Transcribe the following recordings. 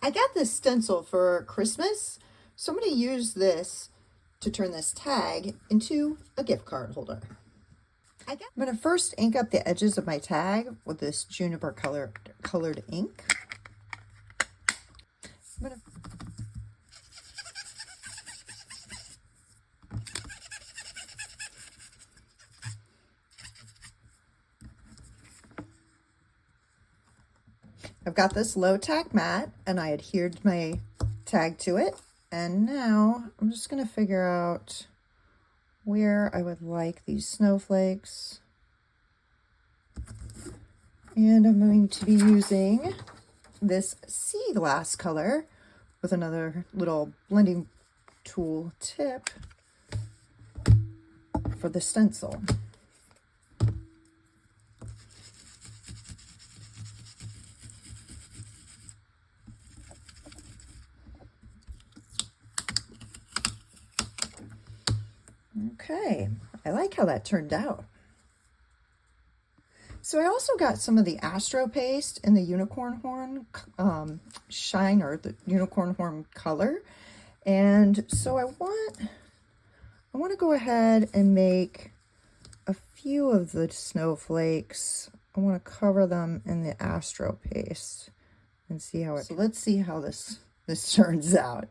I got this stencil for Christmas, so I'm going to use this to turn this tag into a gift card holder. I'm going to first ink up the edges of my tag with this juniper colored ink. I've got this low tack mat and I adhered my tag to it. And now I'm just going to figure out where I would like these snowflakes. And I'm going to be using this sea glass color with another little blending tool tip for the stencil. Okay, I like how that turned out. So I also got some of the Astro paste in the unicorn horn shine, or the unicorn horn color. And so I want to go ahead and make a few of the snowflakes. I want to cover them in the Astro paste and see how it. So let's see how this turns out.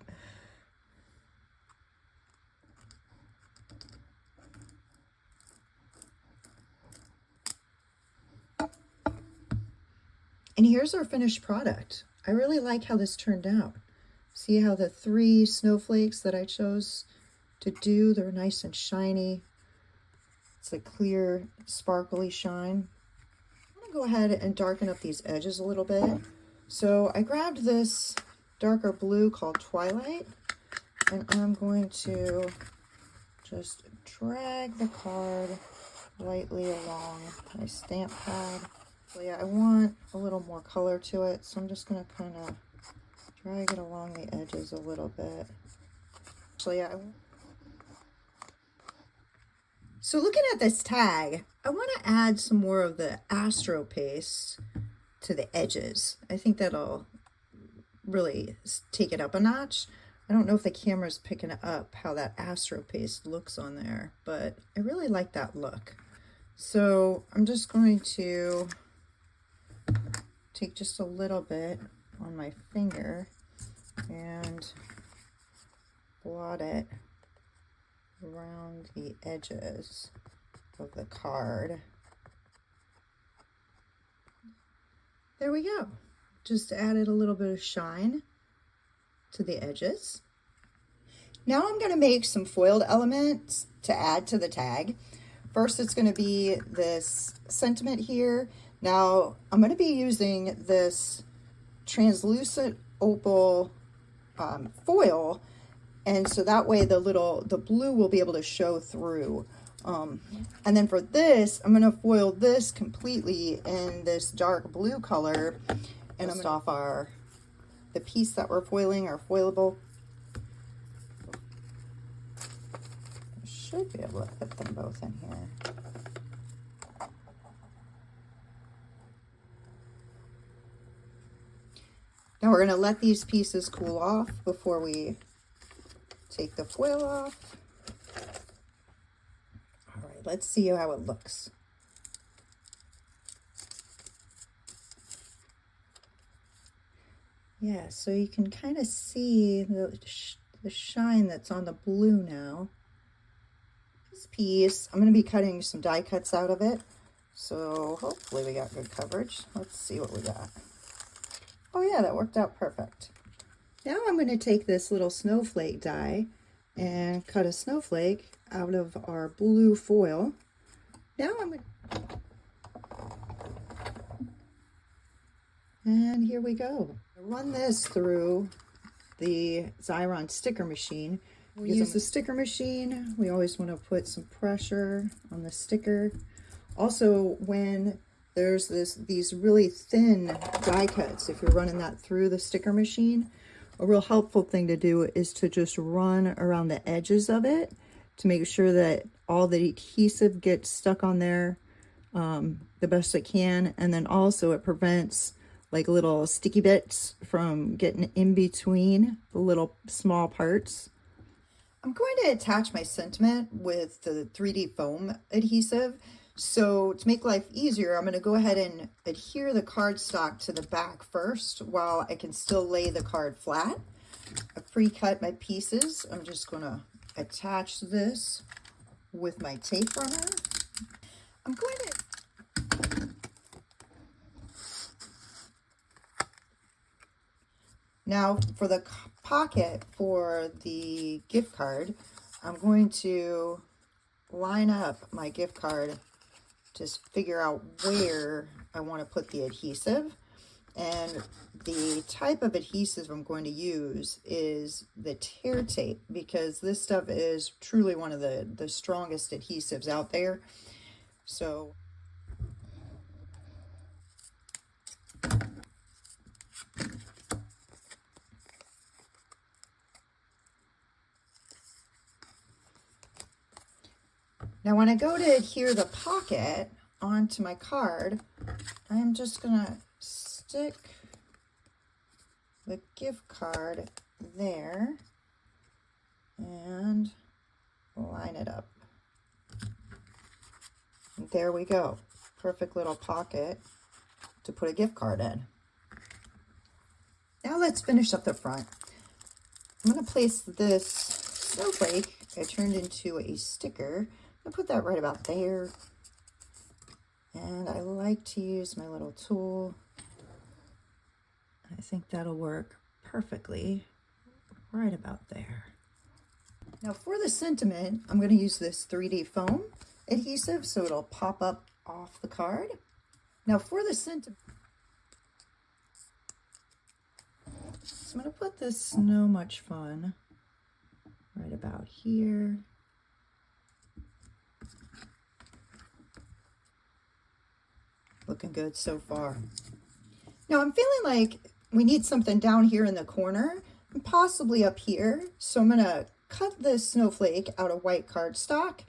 And here's our finished product. I really like how this turned out. See how the 3 snowflakes that I chose to do, they're nice and shiny. It's a clear, sparkly shine. I'm gonna go ahead and darken up these edges a little bit. So I grabbed this darker blue called Twilight, and I'm going to just drag the card lightly along my stamp pad. So yeah, I want a little more color to it, so I'm just going to kind of drag it along the edges a little bit. So yeah. So looking at this tag, I want to add some more of the Astro paste to the edges. I think that'll really take it up a notch. I don't know if the camera's picking up how that Astro paste looks on there, but I really like that look. So I'm just going to take just a little bit on my finger and blot it around the edges of the card. There we go. Just added a little bit of shine to the edges. Now I'm going to make some foiled elements to add to the tag. First, it's going to be this sentiment here. Now, I'm going to be using this translucent opal foil, and so that way the blue will be able to show through. And then for this, I'm going to foil this completely in this dark blue color, and I'm going to off the piece that we're foiling, our foilable. I should be able to fit them both in here. Now we're going to let these pieces cool off before we take the foil off. All right, let's see how it looks. Yeah, so you can kind of see the shine that's on the blue now. This piece, I'm going to be cutting some die cuts out of it. So hopefully we got good coverage. Let's see what we got. Oh yeah, that worked out perfect. Now I'm going to take this little snowflake die and cut a snowflake out of our blue foil. Now I'm going to... And here we go. Run this through the Xyron sticker machine. We use the sticker machine. We always want to put some pressure on the sticker. Also, when there's these really thin die cuts, if you're running that through the sticker machine, a real helpful thing to do is to just run around the edges of it to make sure that all the adhesive gets stuck on there the best it can. And then also it prevents like little sticky bits from getting in between the little small parts. I'm going to attach my sentiment with the 3D foam adhesive. So to make life easier, I'm going to go ahead and adhere the cardstock to the back first while I can still lay the card flat. I've pre-cut my pieces. I'm just going to attach this with my tape runner. I'm going to now for the pocket for the gift card, I'm going to line up my gift card, just figure out where I want to put the adhesive. And the type of adhesive I'm going to use is the tear tape, because this stuff is truly one of the strongest adhesives out there. So now when I go to adhere the pocket onto my card, I'm just gonna stick the gift card there and line it up. And there we go. Perfect little pocket to put a gift card in. Now let's finish up the front. I'm going to place this snowflake I turned into a sticker. I'll put that right about there. And I like to use my little tool. I think that'll work perfectly right about there. Now for the sentiment, I'm going to use this 3D foam adhesive so it'll pop up off the card. Now for the sentiment, so I'm going to put this Snow Much Fun right about here. Looking good so far. Now I'm feeling like we need something down here in the corner and possibly up here. So I'm going to cut this snowflake out of white cardstock.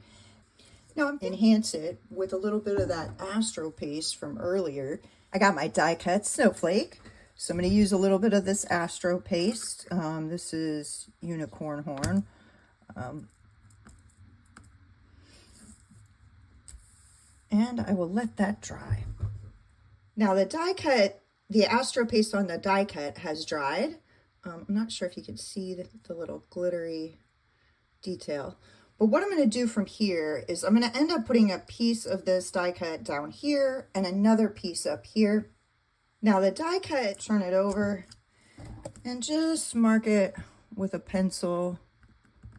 Now I'm going to enhance it with a little bit of that Astro paste from earlier. I got my die cut snowflake. So I'm going to use a little bit of this Astro paste. This is Unicorn Horn. And I will let that dry. Now the die cut, the Astro paste on the die cut has dried. I'm not sure if you can see the little glittery detail. But what I'm going to do from here is I'm going to end up putting a piece of this die cut down here and another piece up here. Now the die cut, turn it over and just mark it with a pencil.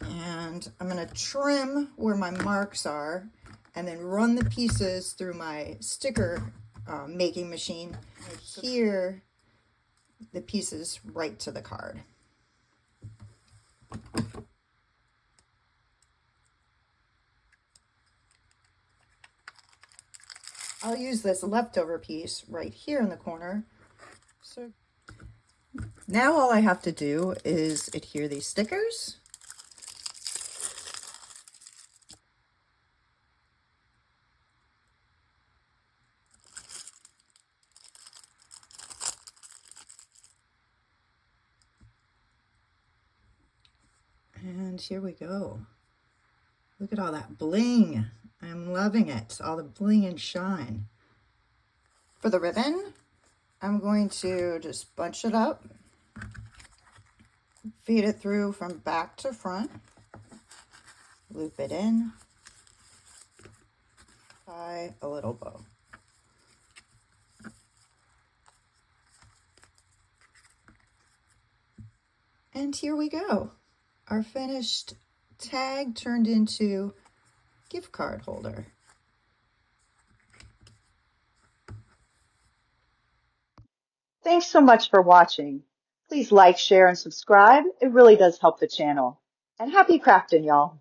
And I'm going to trim where my marks are and then run the pieces through my sticker making machine. Adhere the pieces right to the card. I'll use this leftover piece right here in the corner. So now all I have to do is adhere these stickers. And here we go. Look at all that bling. I'm loving it, all the bling and shine. For the ribbon, I'm going to just bunch it up, feed it through from back to front, loop it in, tie a little bow. And here we go. Our finished tag turned into gift card holder. Thanks so much for watching. Please like, share, and subscribe. It really does help the channel. And happy crafting, y'all.